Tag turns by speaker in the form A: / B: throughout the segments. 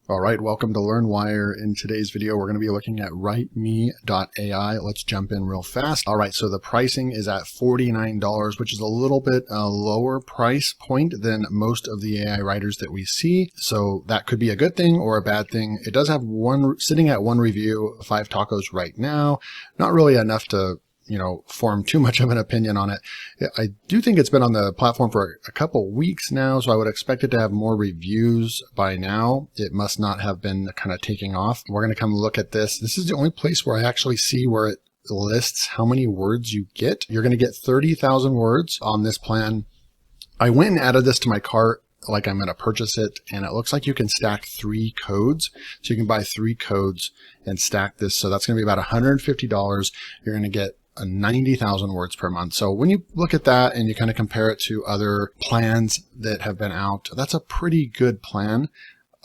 A: All right, welcome to LearnWire. In today's video, we're going to be looking at WriteMe AI. Let's jump in real fast. All right, so the pricing is at $49, which is a little bit lower price point than most of the AI writers that we see. So that could be a good thing or a bad thing. It does have sitting at one review, 5 tacos right now. Not really enough to form too much of an opinion on it. I do think it's been on the platform for a couple weeks now, so I would expect it to have more reviews by now. It must not have been kind of taking off. We're going to come look at this. This is the only place where I actually see where it lists how many words you get. You're going to get 30,000 words on this plan. I went and added this to my cart like I'm going to purchase it, and it looks like you can stack 3 codes. So you can buy 3 codes and stack this. So that's going to be about $150. You're going to get 90,000 words per month. So when you look at that and you kind of compare it to other plans that have been out, that's a pretty good plan.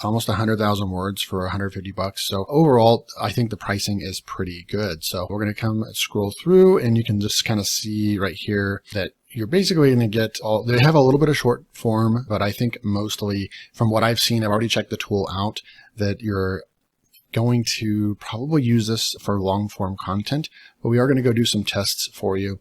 A: Almost 100,000 words for $150. So overall, I think the pricing is pretty good. So we're going to come scroll through and you can just kind of see right here that you're basically going to get they have a little bit of short form, but I think mostly from what I've seen, I've already checked the tool out, that you're going to probably use this for long form content, but we are going to go do some tests for you.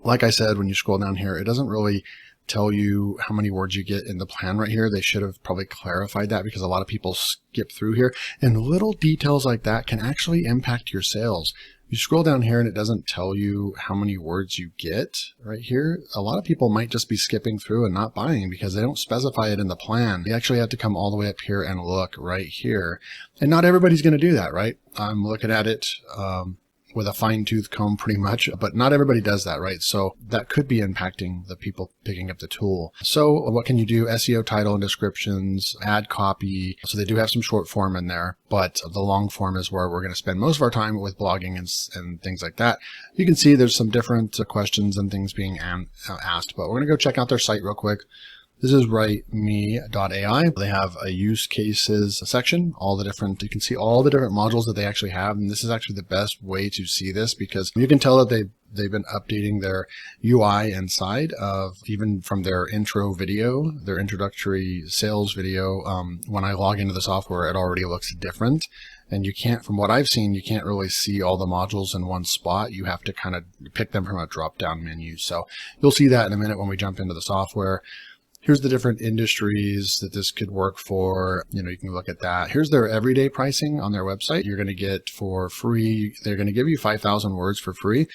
A: Like I said, when you scroll down here, it doesn't really tell you how many words you get in the plan right here. They should have probably clarified that because a lot of people skip through here, and little details like that can actually impact your sales. You scroll down here and it doesn't tell you how many words you get right here. A lot of people might just be skipping through and not buying because they don't specify it in the plan. You actually have to come all the way up here and look right here. And not everybody's going to do that, right? I'm looking at it with a fine-tooth comb pretty much, but not everybody does that, right? So that could be impacting the people picking up the tool. So what can you do? SEO, title and descriptions, add copy. So they do have some short form in there, but the long form is where we're going to spend most of our time with blogging and things like that. You can see there's some different questions and things being asked, but we're going to go check out their site real quick. This is WriteMe.ai. They have a use cases section, you can see all the different modules that they actually have. And this is actually the best way to see this because you can tell that they've been updating their UI inside of, even from their intro video, their introductory sales video. When I log into the software, it already looks different. And you can't, from what I've seen, you can't really see all the modules in one spot. You have to kind of pick them from a drop-down menu. So you'll see that in a minute when we jump into the software. Here's the different industries that this could work for. You can look at that. Here's their everyday pricing on their website. You're going to get for free. They're going to give you 5,000 words for free.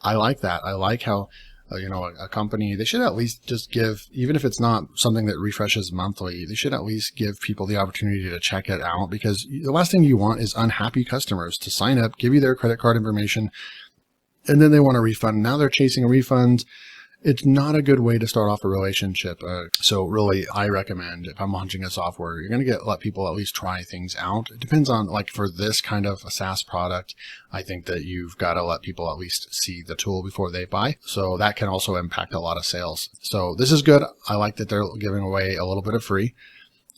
A: I like that. I like how, a company, they should at least just give, even if it's not something that refreshes monthly, they should at least give people the opportunity to check it out, because the last thing you want is unhappy customers to sign up, give you their credit card information, and then they want a refund. Now they're chasing refunds. It's not a good way to start off a relationship. So really, I recommend, if I'm launching a software, you're going to let people at least try things out. It depends on, like for this kind of a SaaS product, I think that you've got to let people at least see the tool before they buy. So that can also impact a lot of sales. So this is good. I like that they're giving away a little bit of free.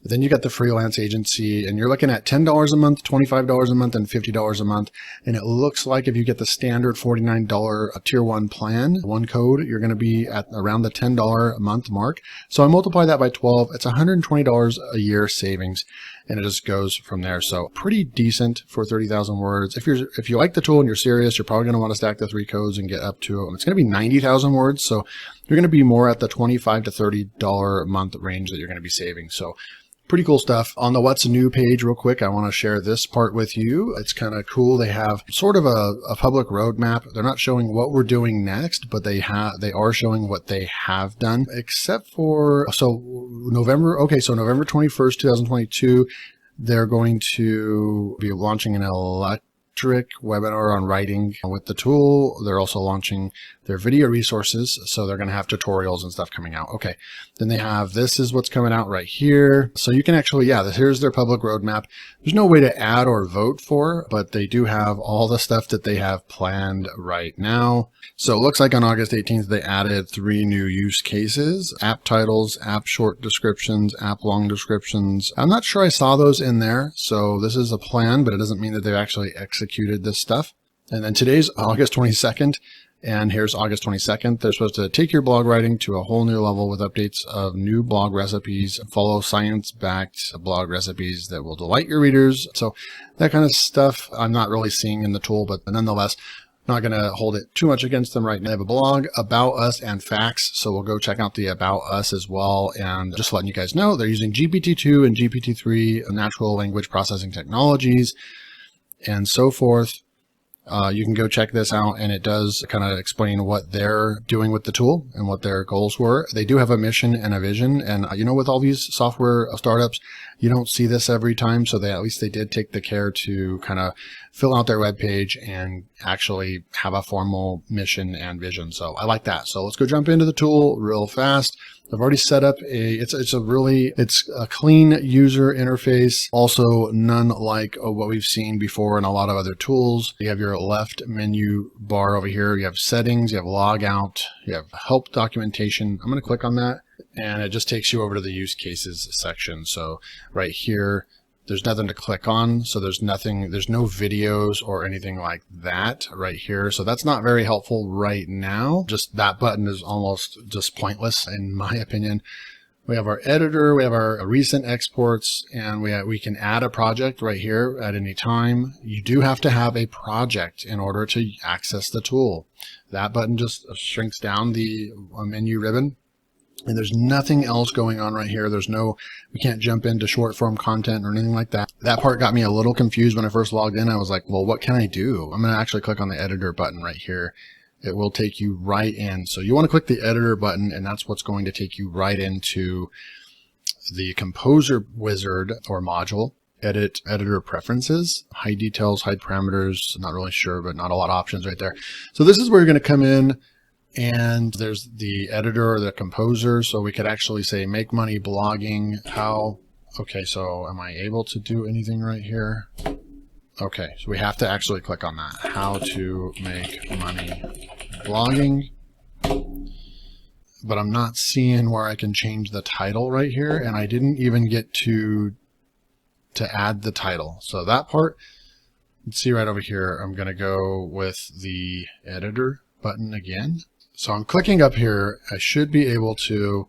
A: Then you got the freelance agency, and you're looking at $10 a month, $25 a month, and $50 a month. And it looks like if you get the standard $49 tier 1 plan, 1 code, you're going to be at around the $10 a month mark. So I multiply that by 12. It's $120 a year savings, and it just goes from there. So pretty decent for 30,000 words. If you like the tool and you're serious, you're probably going to want to stack the 3 codes and get up to, it's going to be 90,000 words. So you're going to be more at the $25 to $30 a month range that you're going to be saving. So pretty cool stuff. On the What's New page real quick, I want to share this part with you. It's kind of cool. They have sort of a public roadmap. They're not showing what we're doing next, but they are showing what they have done, except for, November 21st, 2022, they're going to be launching an electric webinar on writing with the tool. They're also launching their video resources, so they're going to have tutorials and stuff coming out. Okay, then they have, this is what's coming out right here. So you can actually, here's their public roadmap. There's no way to add or vote for, but they do have all the stuff that they have planned right now. So it looks like on August 18th, they added 3 new use cases: app titles, app short descriptions, app long descriptions. I'm not sure I saw those in there. So this is a plan, but it doesn't mean that they've actually executed this stuff. And then today's August 22nd. And here's August 22nd. They're supposed to take your blog writing to a whole new level with updates of new blog recipes, follow science-backed blog recipes that will delight your readers. So that kind of stuff I'm not really seeing in the tool, but nonetheless, not going to hold it too much against them right now. They have a blog, About Us, and Facts. So we'll go check out the About Us as well. And just letting you guys know, they're using GPT-2 and GPT-3 natural language processing technologies and so forth. You can go check this out, and it does kind of explain what they're doing with the tool and what their goals were. They do have a mission and a vision, and with all these software startups, you don't see this every time, so at least they did take the care to kind of fill out their webpage and actually have a formal mission and vision. So I like that. So let's go jump into the tool real fast. I've already set up it's a clean user interface, also none like what we've seen before in a lot of other tools. You have your left menu bar over here. You have settings, you have log out, you have help documentation. I'm going to click on that, and it just takes you over to the use cases section. So right here, there's nothing to click on. So there's no videos or anything like that right here. So that's not very helpful right now. Just that button is almost just pointless in my opinion. We have our editor, we have our recent exports, and we can add a project right here at any time. You do have to have a project in order to access the tool. That button just shrinks down the menu ribbon. And there's nothing else going on right here. We can't jump into short form content or anything like that. That part got me a little confused when I first logged in. I was like, well, what can I do? I'm going to actually click on the editor button right here. It will take you right in. So you want to click the editor button, and that's what's going to take you right into the composer wizard or module. Edit editor preferences, hide details, hide parameters. Not really sure, but not a lot of options right there. So this is where you're going to come in. And there's the editor or the composer. So we could actually say make money blogging. Okay, so am I able to do anything right here? Okay, so we have to actually click on that. How to make money blogging. But I'm not seeing where I can change the title right here. And I didn't even get to add the title. So that part, let's see right over here. I'm going to go with the editor button again. So I'm clicking up here. I should be able to,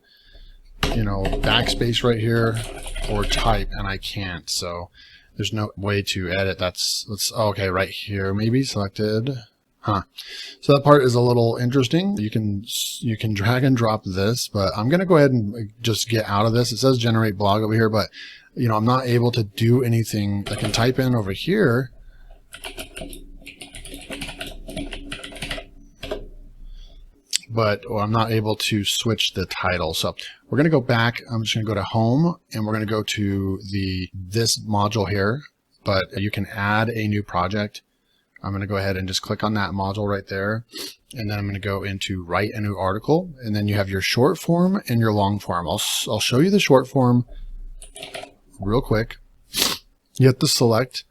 A: backspace right here or type, and I can't. So there's no way to edit. Okay, right here, maybe selected. So that part is a little interesting. You can drag and drop this, but I'm going to go ahead and just get out of this. It says generate blog over here, but I'm not able to do anything. I can type in over here. But I'm not able to switch the title. So we're going to go back. I'm just going to go to home, and we're going to go to this module here, but you can add a new project. I'm going to go ahead and just click on that module right there. And then I'm going to go into write a new article. And then you have your short form and your long form. I'll show you the short form real quick. You have to select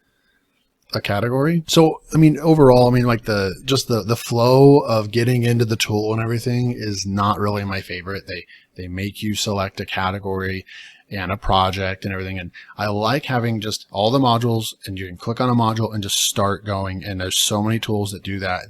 A: a category. So, overall, like the flow of getting into the tool and everything is not really my favorite. They make you select a category and a project and everything. And I like having just all the modules, and you can click on a module and just start going. And there's so many tools that do that.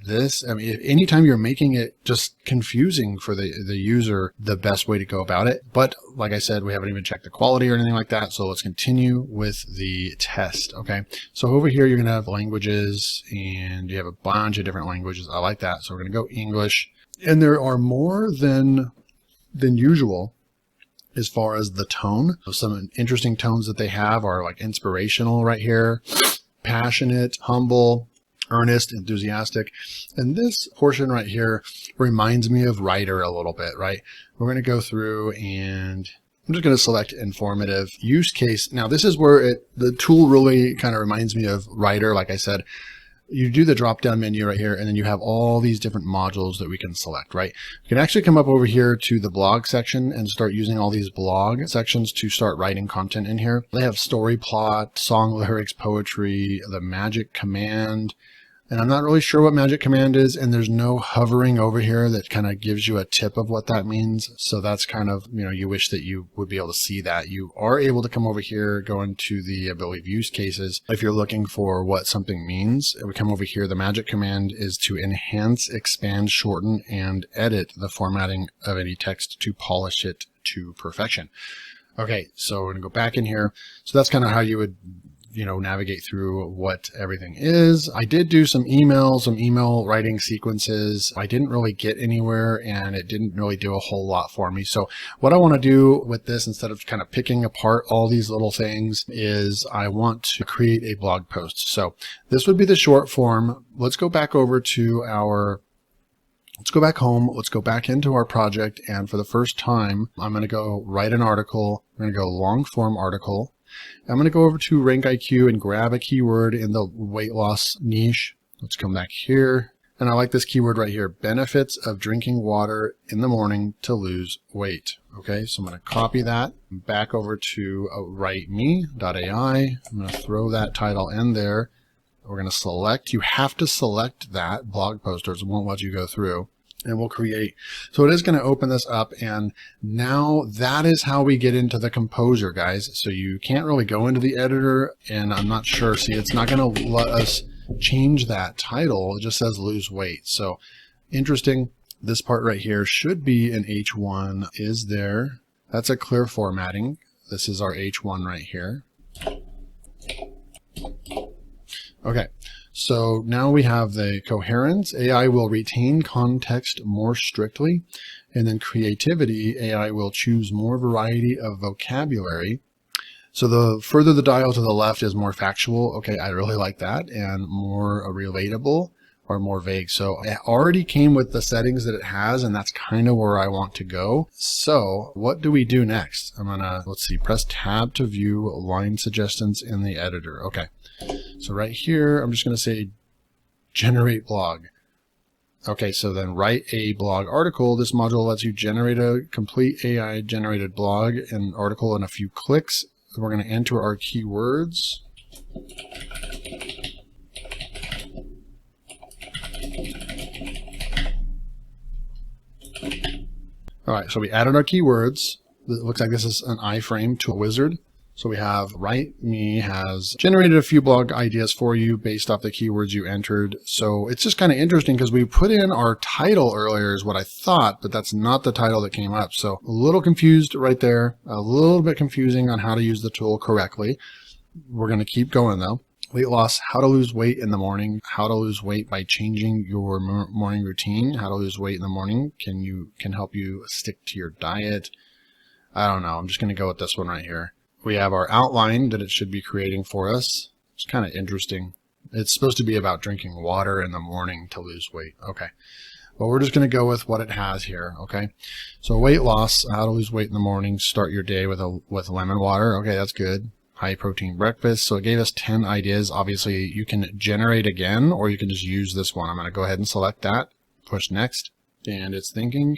A: Anytime you're making it just confusing for the user, the best way to go about it. But like I said, we haven't even checked the quality or anything like that. So let's continue with the test. Okay. So over here, you're going to have languages, and you have a bunch of different languages. I like that. So we're going to go English, and there are more than usual as far as the tone. So some interesting tones that they have are like inspirational right here, passionate, humble, earnest, enthusiastic. And this portion right here reminds me of writer a little bit, right? We're going to go through, and I'm just going to select informative use case. Now this is where the tool really kind of reminds me of writer. Like I said, you do the drop down menu right here, and then you have all these different modules that we can select, right? You can actually come up over here to the blog section and start using all these blog sections to start writing content in here. They have story plot, song lyrics, poetry, the magic command, And I'm not really sure what magic command is, and there's no hovering over here that kind of gives you a tip of what that means. So that's kind of, you wish that you would be able to see that. You are able to come over here, go into the, I believe, use cases. If you're looking for what something means, we come over here. The magic command is to enhance, expand, shorten, and edit the formatting of any text to polish it to perfection. Okay, so we're going to go back in here. So that's kind of how you would navigate through what everything is. I did do some email writing sequences. I didn't really get anywhere, and it didn't really do a whole lot for me. So what I want to do with this, instead of kind of picking apart all these little things, is I want to create a blog post. So this would be the short form. Let's go back over to let's go back home. Let's go back into our project. And for the first time, I'm going to go write an article. I'm going to go long form article. I'm going to go over to Rank IQ and grab a keyword in the weight loss niche. Let's come back here. And I like this keyword right here, benefits of drinking water in the morning to lose weight. Okay, so I'm going to copy that back over to WriteMe AI. I'm going to throw that title in there. We're going to select, you have to select that blog post or it won't let you go through. And we'll create. So it is going to open this up, and now that is how we get into the composer, guys. So you can't really go into the editor, and I'm not sure. See, it's not going to let us change that title. It just says lose weight. So interesting. This part right here should be an H1 is there. That's a clear formatting. This is our H1 right here. Okay. So now we have the coherence. AI will retain context more strictly. And then creativity, AI will choose more variety of vocabulary. So the further the dial to the left is more factual. Okay, I really like that. And more relatable or more vague. So it already came with the settings that it has, and that's kind of where I want to go. So what do we do next? I'm gonna, let's see, press tab to view line suggestions in the editor. Okay. So right here, I'm just going to say generate blog. Okay, so then write a blog article. This module lets you generate a complete AI generated blog and article in a few clicks. We're going to enter our keywords. All right, so we added our keywords. It looks like this is an iframe to a wizard. So we have WriteMe has generated a few blog ideas for you based off the keywords you entered. So it's just kind of interesting because we put in our title earlier is what I thought, but that's not the title that came up. So a little confused right there, a little bit confusing on how to use the tool correctly. We're going to keep going though. Weight loss, how to lose weight in the morning, how to lose weight by changing your morning routine, how to lose weight in the morning can help you stick to your diet. I don't know. I'm just going to go with this one right here. We have our outline that it should be creating for us. It's kind of interesting. It's supposed to be about drinking water in the morning to lose weight. Okay. Well, we're just going to go with what it has here. Okay. So weight loss, how to lose weight in the morning. Start your day with lemon water. Okay. That's good. High protein breakfast. So it gave us 10 ideas. Obviously you can generate again, or you can just use this one. I'm going to go ahead and select that. Push next. And it's thinking.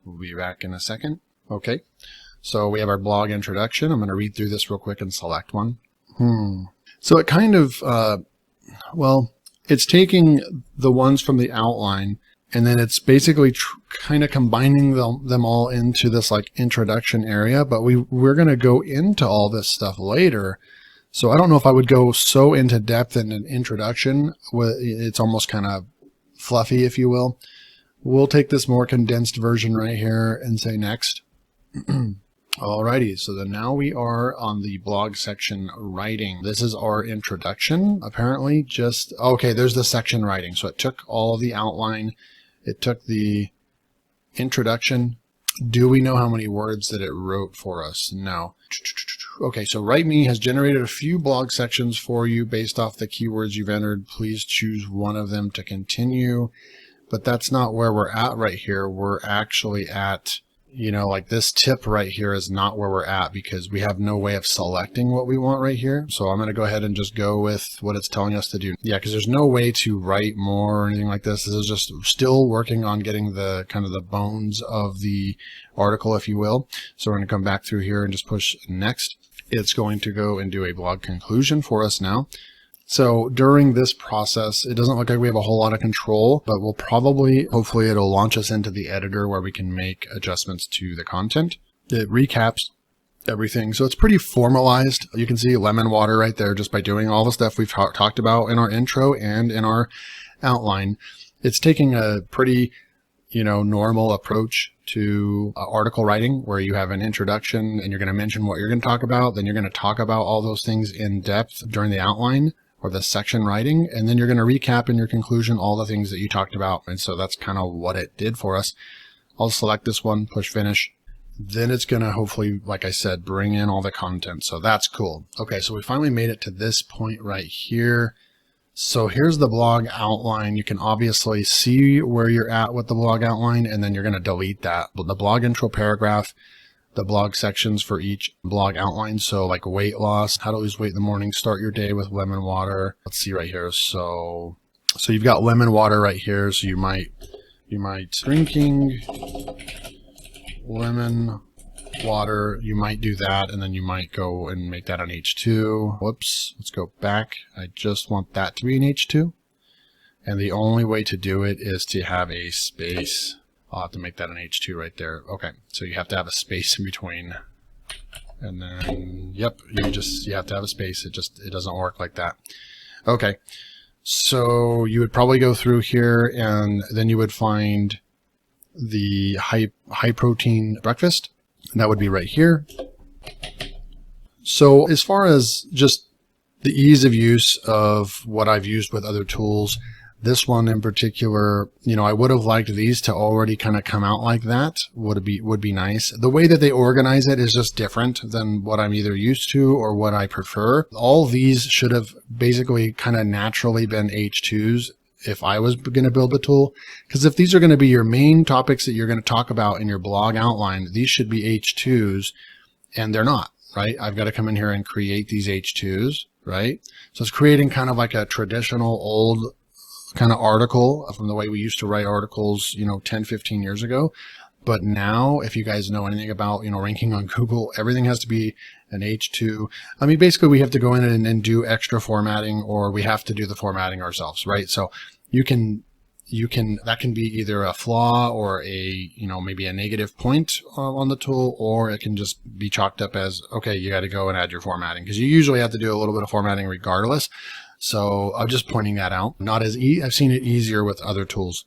A: We'll be back in a second. Okay. So we have our blog introduction. I'm going to read through this real quick and select one. So it kind of, it's taking the ones from the outline, and then it's basically kind of combining them all into this like introduction area. But we're going to go into all this stuff later. So I don't know if I would go so into depth in an introduction. It's almost kind of fluffy, if you will. We'll take this more condensed version right here and say next. Alrighty, so then now we are on the blog section writing. This is our introduction, apparently. Okay, there's the section writing. So it took all of the outline. It took the introduction. Do we know how many words that it wrote for us? No. Okay, so WriteMe has generated a few blog sections for you based off the keywords you've entered. Please choose one of them to continue. But that's not where we're at right here. We're actually at, like this tip right here is not where we're at because we have no way of selecting what we want right here. So I'm going to go ahead and just go with what it's telling us to do. Yeah, because there's no way to write more or anything like this. This is just still working on getting the kind of the bones of the article, if you will. So we're going to come back through here and just push next. It's going to go and do a blog conclusion for us now. So during this process, it doesn't look like we have a whole lot of control, but we'll probably, hopefully it'll launch us into the editor where we can make adjustments to the content. It recaps everything. So it's pretty formalized. You can see lemon water right there just by doing all the stuff we've talked about in our intro and in our outline. It's taking a pretty, normal approach to article writing where you have an introduction and you're going to mention what you're going to talk about. Then you're going to talk about all those things in depth during the outline or the section writing. And then you're going to recap in your conclusion all the things that you talked about. And so that's kind of what it did for us. I'll select this one, push finish. Then it's going to hopefully, like I said, bring in all the content. So that's cool. Okay, so we finally made it to this point right here. So here's the blog outline. You can obviously see where you're at with the blog outline, and then you're going to delete that. The blog intro paragraph, the blog sections for each blog outline. So like weight loss, how to lose weight in the morning, start your day with lemon water. Let's see right here. So you've got lemon water right here. So you might drinking lemon water, you might do that, and then you might go and make that an H2. Whoops, let's go back. I just want that to be an H2. And the only way to do it is to have a space. I'll have to make that an H2 right there. Okay, so you have to have a space in between. And then, yep, you have to have a space. It doesn't work like that. Okay, so you would probably go through here and then you would find the high protein breakfast, and that would be right here. So as far as just the ease of use of what I've used with other tools, this one in particular, I would have liked these to already kind of come out like that. Would be nice. The way that they organize it is just different than what I'm either used to or what I prefer. All these should have basically kind of naturally been H2s if I was going to build a tool, because if these are going to be your main topics that you're going to talk about in your blog outline, these should be H2s, and they're not, right? I've got to come in here and create these H2s, right? So it's creating kind of like a traditional old kind of article from the way we used to write articles, 10, 15 years ago. But now, if you guys know anything about, ranking on Google, everything has to be an H2. I mean, basically we have to go in and do extra formatting, or we have to do the formatting ourselves, right? So that can be either a flaw or maybe a negative point on the tool, or it can just be chalked up as, okay, you got to go and add your formatting, because you usually have to do a little bit of formatting regardless. So I'm just pointing that out. I've seen it easier with other tools.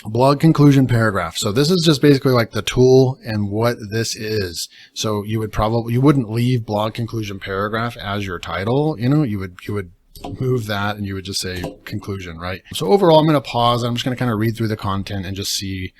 A: Blog conclusion paragraph. So this is just basically like the tool and what this is. So you wouldn't leave blog conclusion paragraph as your title. You would move that and you would just say conclusion, right? So overall, I'm going to pause. I'm just going to kind of read through the content and just see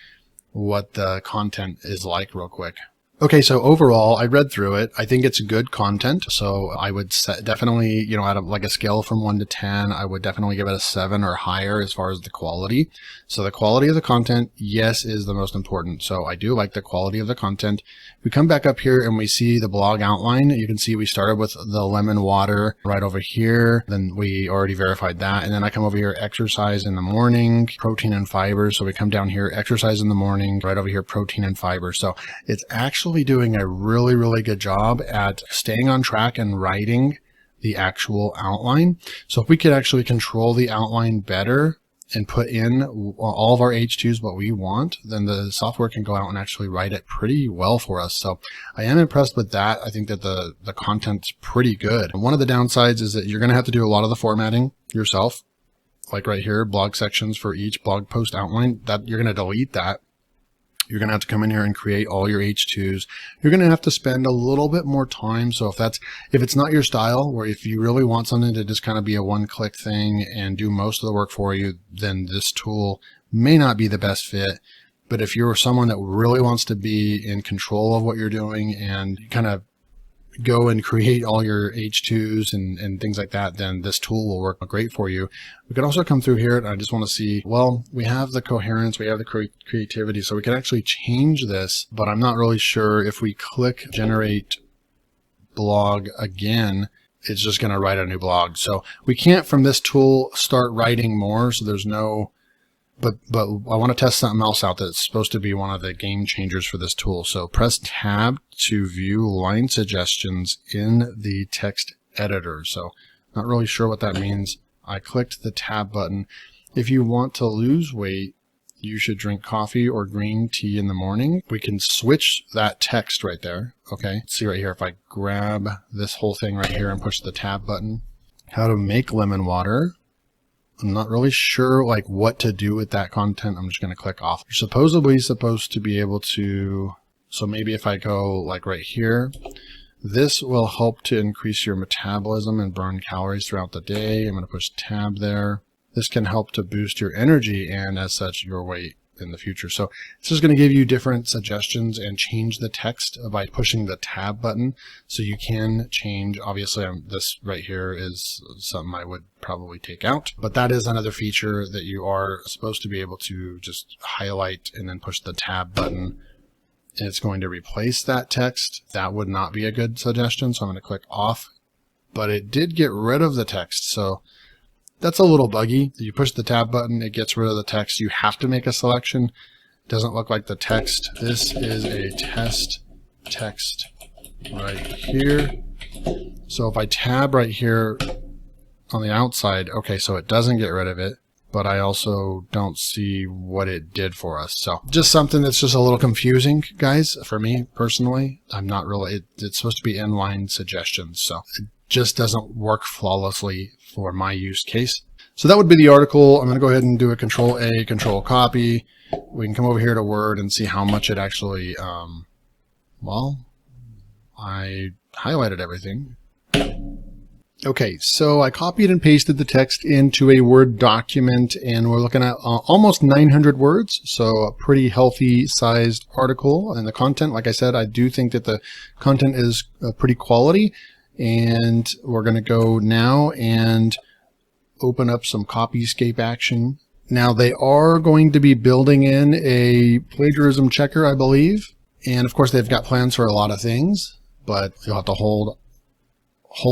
A: what the content is like real quick. Okay, so overall, I read through it. I think it's good content. So I would definitely, out of like a scale from 1 to 10, I would definitely give it a 7 or higher as far as the quality. So the quality of the content, yes, is the most important. So I do like the quality of the content. We come back up here and we see the blog outline. You can see we started with the lemon water right over here. Then we already verified that. And then I come over here, exercise in the morning, protein and fiber. So we come down here, exercise in the morning, right over here, protein and fiber. So it's actually doing a really, really good job at staying on track and writing the actual outline. So if we could actually control the outline better and put in all of our H2s, what we want, then the software can go out and actually write it pretty well for us. So I am impressed with that. I think that the content's pretty good. And one of the downsides is that you're going to have to do a lot of the formatting yourself. Like right here, blog sections for each blog post outline, that you're going to delete that. You're going to have to come in here and create all your H2s. You're going to have to spend a little bit more time. So if it's not your style, or if you really want something to just kind of be a one-click thing and do most of the work for you, then this tool may not be the best fit. But if you're someone that really wants to be in control of what you're doing and kind of go and create all your H2s and things like that, then this tool will work great for you. We can also come through here and I just want to see, well, we have the coherence, we have the creativity, so we can actually change this, but I'm not really sure if we click generate blog again, it's just going to write a new blog. So we can't from this tool start writing more. So there's no, but I want to test something else out that's supposed to be one of the game changers for this tool. So press tab to view line suggestions in the text editor. So Not really sure what that means. I clicked the tab button. If you want to lose weight, you should drink coffee or green tea in the morning. We can switch that text right there. Okay, see right here, if I grab this whole thing right here and push the tab button, how to make lemon water. I'm not really sure like what to do with that content. I'm just going to click off. You're supposedly supposed to be able to, so maybe if I go like right here, this will help to increase your metabolism and burn calories throughout the day. I'm going to push tab there. This can help to boost your energy and as such your weight in the future. So it's just going to give you different suggestions and change the text by pushing the tab button. So you can change, obviously this right here is something I would probably take out, but that is another feature that you are supposed to be able to just highlight and then push the tab button. And it's going to replace that text. That would not be a good suggestion. So I'm going to click off, but it did get rid of the text. So that's a little buggy. You push the tab button, it gets rid of the text. You have to make a selection. It doesn't look like the text. This is a test text right here. So if I tab right here on the outside, okay, so it doesn't get rid of it, but I also don't see what it did for us. So just something that's just a little confusing, guys, for me personally. I'm not really, it's supposed to be inline suggestions. So it just doesn't work flawlessly for my use case. So that would be the article. I'm going to go ahead and do a Control A, Control Copy. We can come over here to Word and see how much it actually, well, I highlighted everything. Okay, so I copied and pasted the text into a Word document, and we're looking at almost 900 words, so a pretty healthy sized article. And the content, like I said, I do think that the content is pretty quality. And we're going to go now and open up some Copyscape action. Now they are going to be building in a plagiarism checker, I believe. And of course they've got plans for a lot of things, but you'll have to hold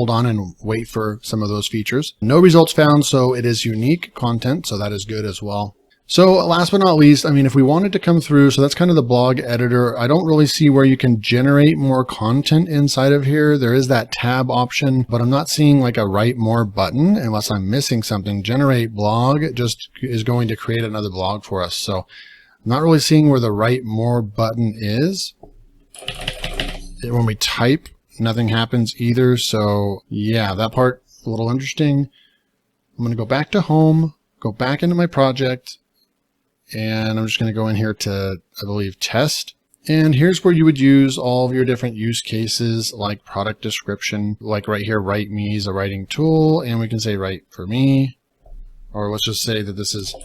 A: on and wait for some of those features. No results found, so it is unique content, so that is good as well. So last but not least, I mean, if we wanted to come through, so that's kind of the blog editor. I don't really see where you can generate more content inside of here. There is that tab option, but I'm not seeing like a write more button unless I'm missing something. Generate blog just is going to create another blog for us. So I'm not really seeing where the write more button is. When we type, nothing happens either. So yeah, that part a little interesting. I'm going to go back to home, go back into my project. And I'm just going to go in here to, I believe, test. And here's where you would use all of your different use cases like product description, like right here, WriteMe is a writing tool. And we can say write for me, or let's just say that this is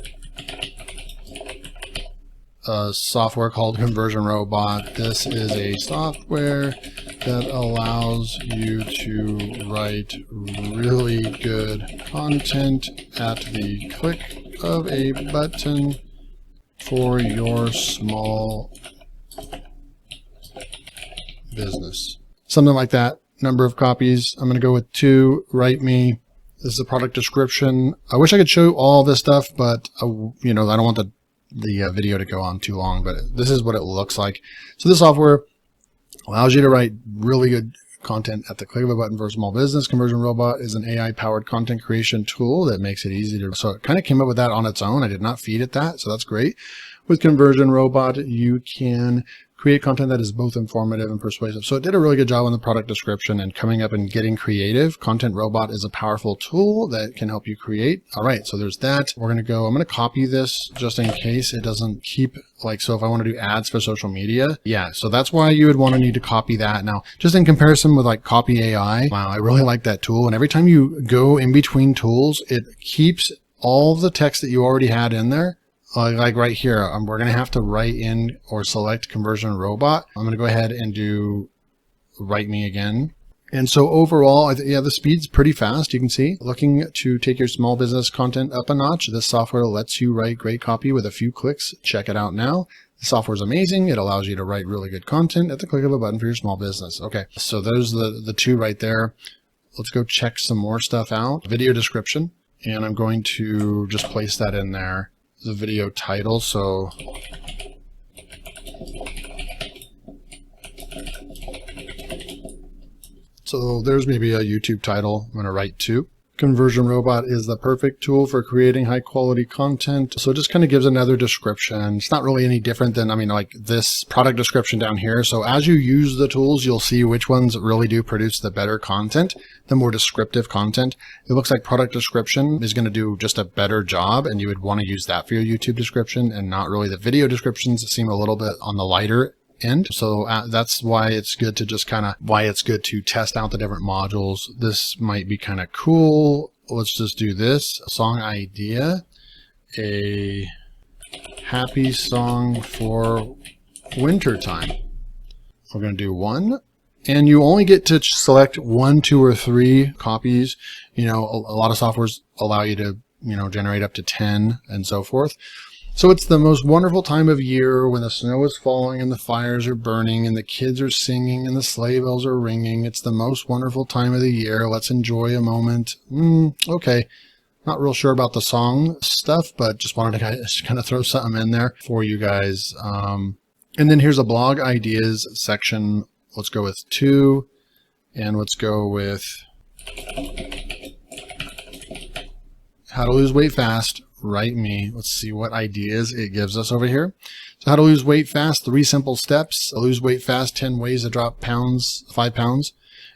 A: a software called Conversion Robot. This is a software that allows you to write really good content at the click of a button for your small business. Something like that. Number of copies. I'm going to go with 2. WriteMe. This is a product description. I wish I could show all this stuff, but you know, I don't want the video to go on too long, but this is what it looks like. So this software allows you to write really good content at the click of a button for a small business. Conversion Robot is an AI-powered content creation tool that makes it easy to, so it kind of came up with that on its own. I did not feed it that, so that's great. With Conversion Robot, you can create content that is both informative and persuasive. So it did a really good job on the product description and coming up and getting creative. Content Robot is a powerful tool that can help you create. All right, so there's that. I'm going to copy this just in case it doesn't keep, like, so if I want to do ads for social media, yeah, so that's why you would want to need to copy that. Now, just in comparison with like Copy AI, wow, I really like that tool. And every time you go in between tools, it keeps all the text that you already had in there. Like right here, we're going to have to write in or select Conversion Robot. I'm going to go ahead and do WriteMe again. And so overall, yeah, the speed's pretty fast. You can see, looking to take your small business content up a notch. This software lets you write great copy with a few clicks. Check it out now. The software is amazing. It allows you to write really good content at the click of a button for your small business. Okay, so those are the 2 right there. Let's go check some more stuff out. Video description, and I'm going to just place that in there. The video title, so there's maybe a YouTube title I'm going to write to. Conversion Robot is the perfect tool for creating high quality content. So it just kind of gives another description. It's not really any different than, like this product description down here. So as you use the tools, you'll see which ones really do produce the better content, the more descriptive content. It looks like product description is going to do just a better job, and you would want to use that for your YouTube description and not really the video descriptions that seem a little bit on the lighter end. So that's why it's good to test out the different modules. This might be kind of cool. Let's just do this. Song idea, a happy song for wintertime. We're going to do one, and you only get to select 1, 2, or 3 copies. A lot of softwares allow you to, generate up to 10 and so forth. So it's the most wonderful time of year when the snow is falling and the fires are burning and the kids are singing and the sleigh bells are ringing. It's the most wonderful time of the year. Let's enjoy a moment. Okay. Not real sure about the song stuff, but just wanted to kind of throw something in there for you guys. And then here's a blog ideas section. Let's go with 2, and let's go with how to lose weight fast. WriteMe. Let's see what ideas it gives us over here. So how to lose weight fast, 3 simple steps. Lose weight fast, 10 ways to drop 5 pounds.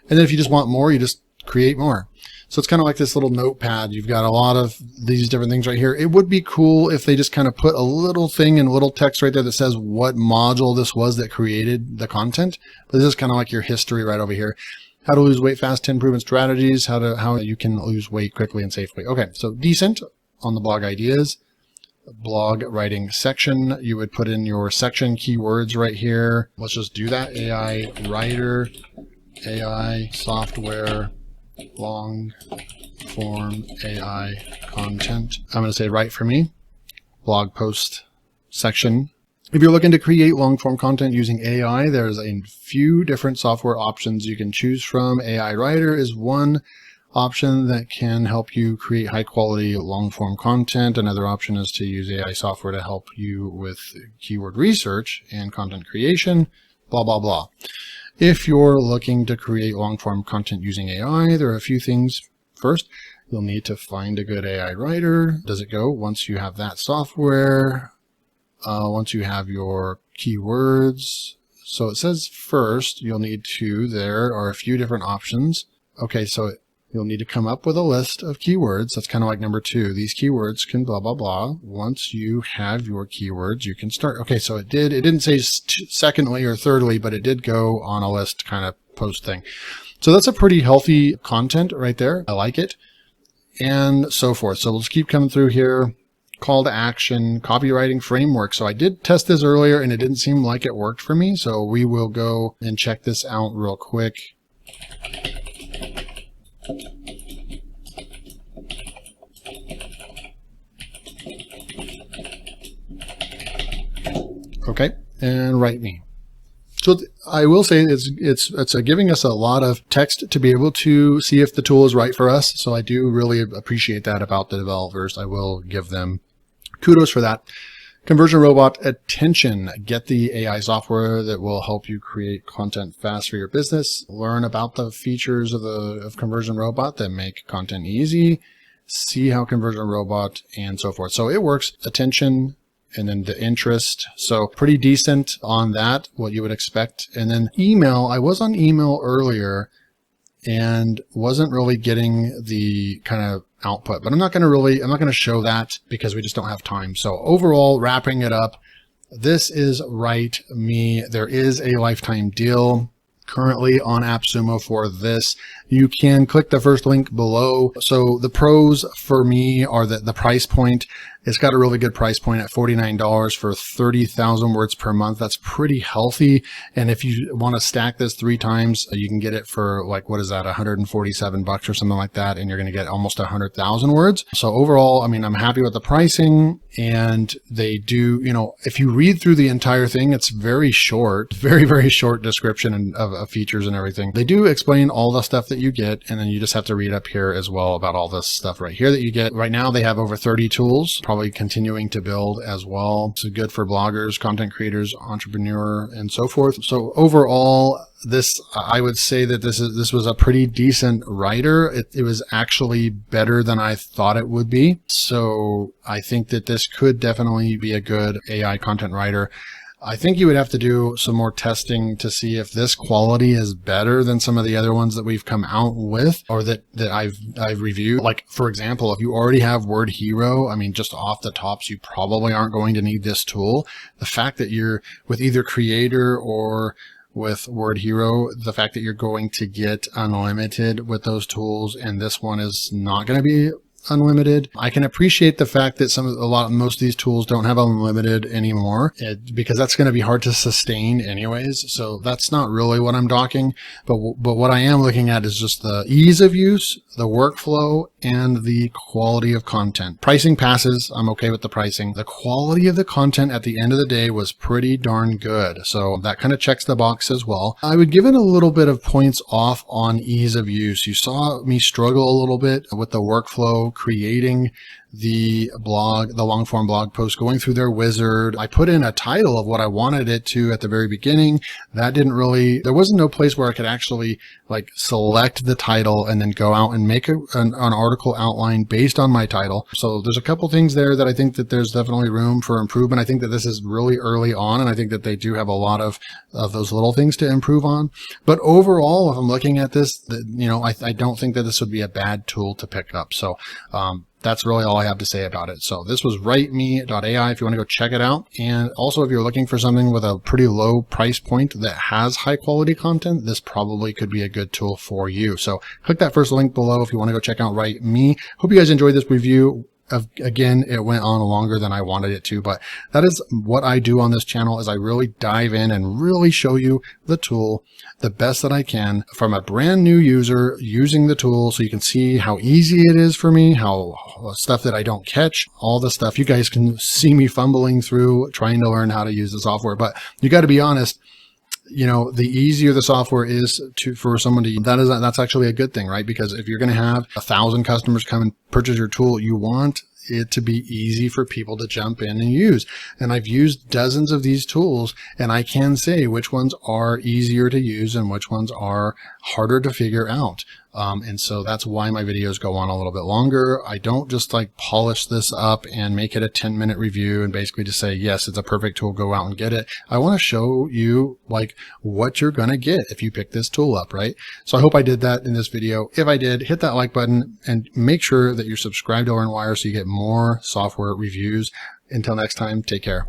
A: And then if you just want more, you just create more. So it's kind of like this little notepad. You've got a lot of these different things right here. It would be cool if they just kind of put a little thing and a little text right there that says what module this was that created the content. But this is kind of like your history right over here. How to lose weight fast, 10 proven strategies, how you can lose weight quickly and safely. Okay, so decent. On the blog ideas, blog writing section, you would put in your section keywords right here. Let's just do that. AI writer, AI software, long form AI content. I'm going to say write for me, blog post section. If you're looking to create long form content using AI, there's a few different software options you can choose from. AI writer is one option that can help you create high quality long form content. Another option is to use AI software to help you with keyword research and content creation, blah, blah, blah. If you're looking to create long form content using AI, there are a few things. First, you'll need to find a good AI writer. Does it go once you have that software? Once you have your keywords. So it says first, you'll need to, there are a few different options. Okay, so you'll need to come up with a list of keywords. That's kind of like number 2. These keywords can blah, blah, blah. Once you have your keywords, you can start. Okay, so it didn't say secondly or thirdly, but it did go on a list kind of post thing. So that's a pretty healthy content right there. I like it. And so forth. So let's keep coming through here. Call to action, copywriting framework. So I did test this earlier and it didn't seem like it worked for me. So we will go and check this out real quick. Okay, and WriteMe. So I will say it's giving us a lot of text to be able to see if the tool is right for us. So I do really appreciate that about the developers. I will give them kudos for that. Conversion Robot attention. Get the AI software that will help you create content fast for your business. Learn about the features of Conversion Robot that make content easy. See how Conversion Robot and so forth. So it works. Attention. And then the interest. So pretty decent on that, what you would expect. And then email, I was on email earlier and wasn't really getting the kind of output, but I'm not going to show that because we just don't have time. So overall, wrapping it up, this is WriteMe. There is a lifetime deal currently on AppSumo for this. You can click the first link below. So the pros for me are that the price point, it's got a really good price point at $49 for 30,000 words per month. That's pretty healthy. And if you want to stack this 3 times, you can get it for like, what is that, $147 or something like that. And you're going to get almost 100,000 words. So overall, I mean, I'm happy with the pricing, and they do, if you read through the entire thing, it's very short, very, very short description of features and everything. They do explain all the stuff that you get, and then you just have to read up here as well about all this stuff right here that you get. Right now they have over 30 tools, probably continuing to build as well. So good for bloggers, content creators, entrepreneur, and so forth. So overall, I would say that this was a pretty decent writer. It was actually better than I thought it would be. So I think that this could definitely be a good AI content writer. I think you would have to do some more testing to see if this quality is better than some of the other ones that we've come out with, or that I've reviewed. Like, for example, if you already have Word Hero, I mean, just off the tops, you probably aren't going to need this tool. The fact that you're with either Creator or with Word Hero, the fact that you're going to get unlimited with those tools, and this one is not going to be unlimited. I can appreciate the fact that most of these tools don't have unlimited anymore, because that's going to be hard to sustain anyways. So that's not really what I'm talking. But what I am looking at is just the ease of use, the workflow, and the quality of content. Pricing passes. I'm okay with the pricing. The quality of the content at the end of the day was pretty darn good. So that kind of checks the box as well. I would give it a little bit of points off on ease of use. You saw me struggle a little bit with the workflow, creating the blog, the long form blog post, going through their wizard. I put in a title of what I wanted it to at the very beginning. That didn't really, there wasn't no place where I could actually like select the title and then go out and make an article outline based on my title. So there's a couple things there that I think that there's definitely room for improvement. I think that this is really early on, and I think that they do have a lot of those little things to improve on. But overall, if I'm looking at this, I don't think that this would be a bad tool to pick up. So, that's really all I have to say about it. So this was WriteMe AI if you want to go check it out. And also, if you're looking for something with a pretty low price point that has high quality content, this probably could be a good tool for you. So click that first link below if you want to go check out WriteMe. Hope you guys enjoyed this review. Again, it went on longer than I wanted it to, but that is what I do on this channel, is I really dive in and really show you the tool the best that I can from a brand new user using the tool, so you can see how easy it is for me, how stuff that I don't catch, all the stuff. You guys can see me fumbling through trying to learn how to use the software, but you got to be honest. The easier the software is for someone to use, that's actually a good thing, right? Because if you're going to have 1,000 customers come and purchase your tool, you want it to be easy for people to jump in and use. And I've used dozens of these tools, and I can say which ones are easier to use and which ones are harder to figure out. And so that's why my videos go on a little bit longer. I don't just like polish this up and make it a 10-minute review and basically just say, yes, it's a perfect tool, go out and get it. I want to show you like what you're going to get if you pick this tool up, right? So I hope I did that in this video. If I did, hit that like button and make sure that you're subscribed to LearnWire so you get more software reviews. Until next time, take care.